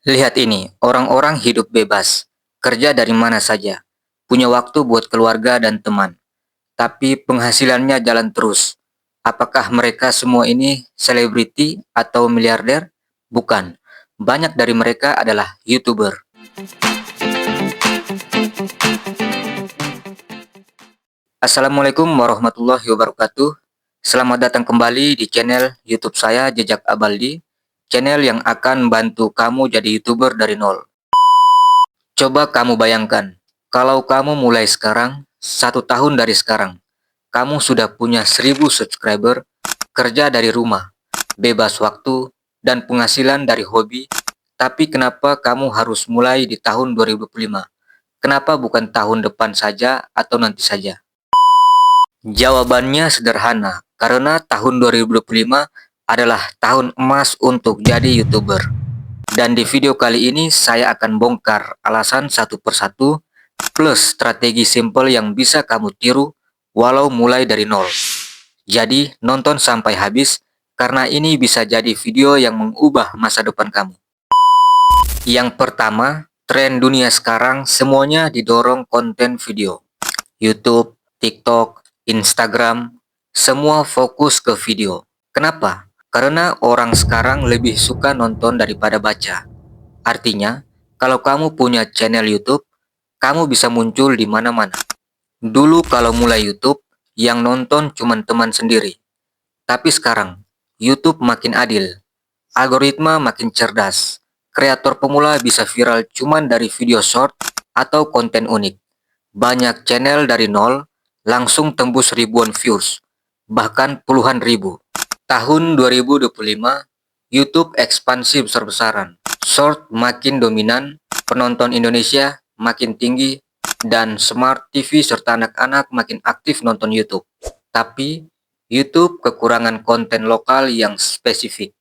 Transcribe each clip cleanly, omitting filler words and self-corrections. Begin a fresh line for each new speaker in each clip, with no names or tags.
Lihat ini, orang-orang hidup bebas, kerja dari mana saja, punya waktu buat keluarga dan teman, tapi penghasilannya jalan terus. Apakah mereka semua ini selebriti atau miliarder? Bukan. Banyak dari mereka adalah YouTuber. Assalamualaikum warahmatullahi wabarakatuh. Selamat datang kembali di channel YouTube saya Jejak Abaldi, channel yang akan bantu kamu jadi YouTuber dari nol. Coba kamu bayangkan, kalau kamu mulai sekarang, 1 tahun dari sekarang, kamu sudah punya 1000 subscriber, kerja dari rumah, bebas waktu, dan penghasilan dari hobi, tapi kenapa kamu harus mulai di tahun 2025? Kenapa bukan tahun depan saja atau nanti saja? Jawabannya sederhana, karena tahun 2025 adalah tahun emas untuk jadi YouTuber. Dan di video kali ini saya akan bongkar alasan satu persatu plus strategi simple yang bisa kamu tiru walau mulai dari nol. Jadi nonton sampai habis karena ini bisa jadi video yang mengubah masa depan kamu. Yang pertama, tren dunia sekarang semuanya didorong konten video. YouTube, TikTok, Instagram, semua fokus ke video. Kenapa? Karena orang sekarang lebih suka nonton daripada baca. Artinya, kalau kamu punya channel YouTube, kamu bisa muncul di mana-mana. Dulu kalau mulai YouTube, yang nonton cuma teman sendiri. Tapi sekarang, YouTube makin adil. Algoritma makin cerdas. Kreator pemula bisa viral cuman dari video short atau konten unik. Banyak channel dari nol langsung tembus ribuan views, bahkan puluhan ribu. Tahun 2025, YouTube ekspansi besar-besaran. Short makin dominan, penonton Indonesia makin tinggi, dan Smart TV serta anak-anak makin aktif nonton YouTube. Tapi, YouTube kekurangan konten lokal yang spesifik,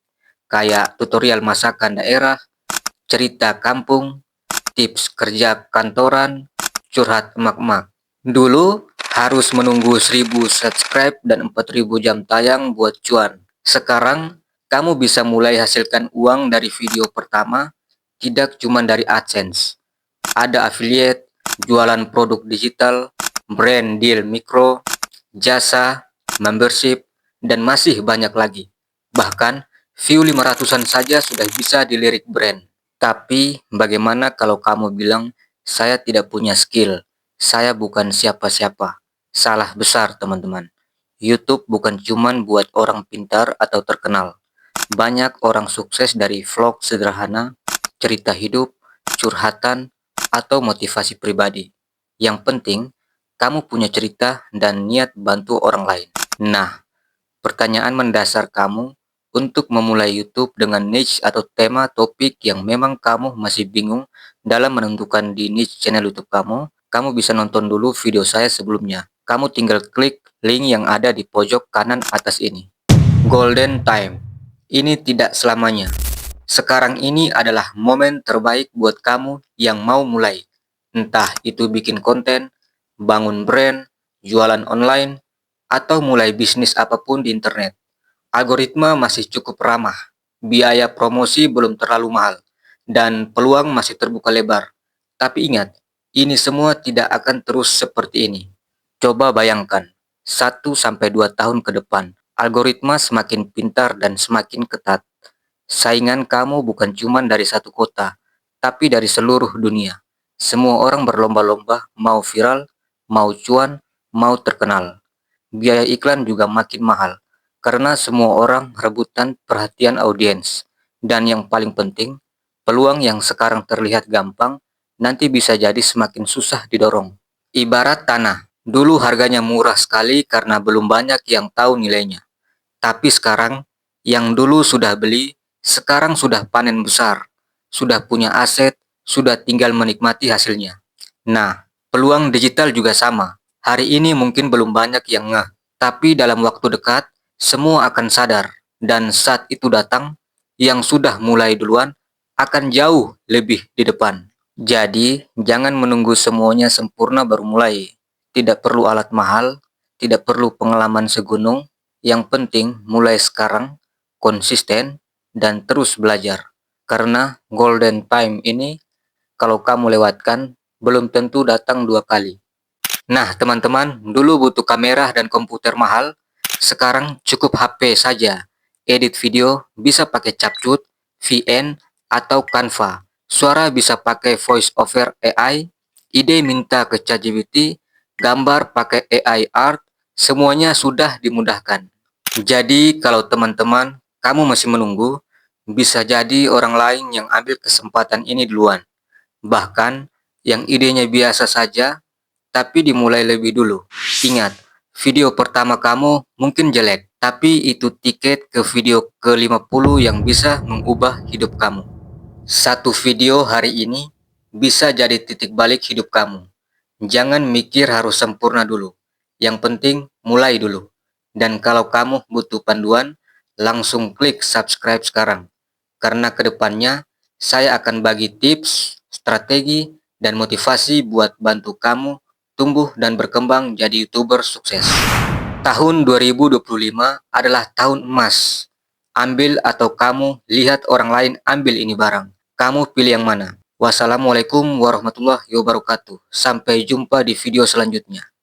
kayak tutorial masakan daerah, cerita kampung, tips kerja kantoran, curhat emak-emak. Dulu harus menunggu 1000 subscribe dan 4000 jam tayang buat cuan. Sekarang kamu bisa mulai hasilkan uang dari video pertama, tidak cuma dari AdSense. Ada affiliate, jualan produk digital, brand deal mikro, jasa, membership, dan masih banyak lagi. Bahkan view 500-an saja sudah bisa dilirik brand. Tapi bagaimana kalau kamu bilang, saya tidak punya skill, saya bukan siapa-siapa. Salah besar teman-teman. YouTube bukan cuman buat orang pintar atau terkenal. Banyak orang sukses dari vlog sederhana, cerita hidup, curhatan, atau motivasi pribadi. Yang penting, kamu punya cerita dan niat bantu orang lain. Nah, pertanyaan mendasar kamu untuk memulai YouTube dengan niche atau tema topik yang memang kamu masih bingung dalam menentukan di niche channel YouTube kamu, kamu bisa nonton dulu video saya sebelumnya. Kamu tinggal klik link yang ada di pojok kanan atas ini. Golden time. Ini tidak selamanya. Sekarang ini adalah momen terbaik buat kamu yang mau mulai. Entah itu bikin konten, bangun brand, jualan online, atau mulai bisnis apapun di internet. Algoritma masih cukup ramah, biaya promosi belum terlalu mahal, dan peluang masih terbuka lebar. Tapi ingat, ini semua tidak akan terus seperti ini. Coba bayangkan, 1 sampai 2 tahun ke depan, algoritma semakin pintar dan semakin ketat. Saingan kamu bukan cuma dari satu kota, tapi dari seluruh dunia. Semua orang berlomba-lomba mau viral, mau cuan, mau terkenal. Biaya iklan juga makin mahal, karena semua orang rebutan perhatian audiens. Dan yang paling penting, peluang yang sekarang terlihat gampang, nanti bisa jadi semakin susah didorong. Ibarat tanah, dulu harganya murah sekali karena belum banyak yang tahu nilainya. Tapi sekarang, yang dulu sudah beli, sekarang sudah panen besar, sudah punya aset, sudah tinggal menikmati hasilnya. Nah, peluang digital juga sama. Hari ini mungkin belum banyak yang ngeh, tapi dalam waktu dekat, semua akan sadar. Dan saat itu datang, yang sudah mulai duluan akan jauh lebih di depan. Jadi, jangan menunggu semuanya sempurna baru mulai. Tidak perlu alat mahal, tidak perlu pengalaman segunung, yang penting mulai sekarang, konsisten, dan terus belajar. Karena golden time ini kalau kamu lewatkan belum tentu datang 2 kali. Nah, teman-teman, dulu butuh kamera dan komputer mahal, sekarang cukup HP saja. Edit video bisa pakai CapCut, VN, atau Canva. Suara bisa pakai voice over AI, ide minta ke ChatGPT, gambar pakai AI art, semuanya sudah dimudahkan. Jadi, kalau teman-teman kamu masih menunggu, bisa jadi orang lain yang ambil kesempatan ini duluan. Bahkan, yang idenya biasa saja tapi dimulai lebih dulu. Ingat, video pertama kamu mungkin jelek, tapi itu tiket ke video ke-50 yang bisa mengubah hidup kamu. Satu video hari ini bisa jadi titik balik hidup kamu. Jangan mikir harus sempurna dulu. Yang penting mulai dulu. Dan kalau kamu butuh panduan, langsung klik subscribe sekarang. Karena kedepannya saya akan bagi tips, strategi, dan motivasi buat bantu kamu tumbuh dan berkembang jadi YouTuber sukses. Tahun 2025 adalah tahun emas. Ambil atau kamu lihat orang lain ambil ini barang. Kamu pilih yang mana? Wassalamualaikum warahmatullahi wabarakatuh. Sampai jumpa di video selanjutnya.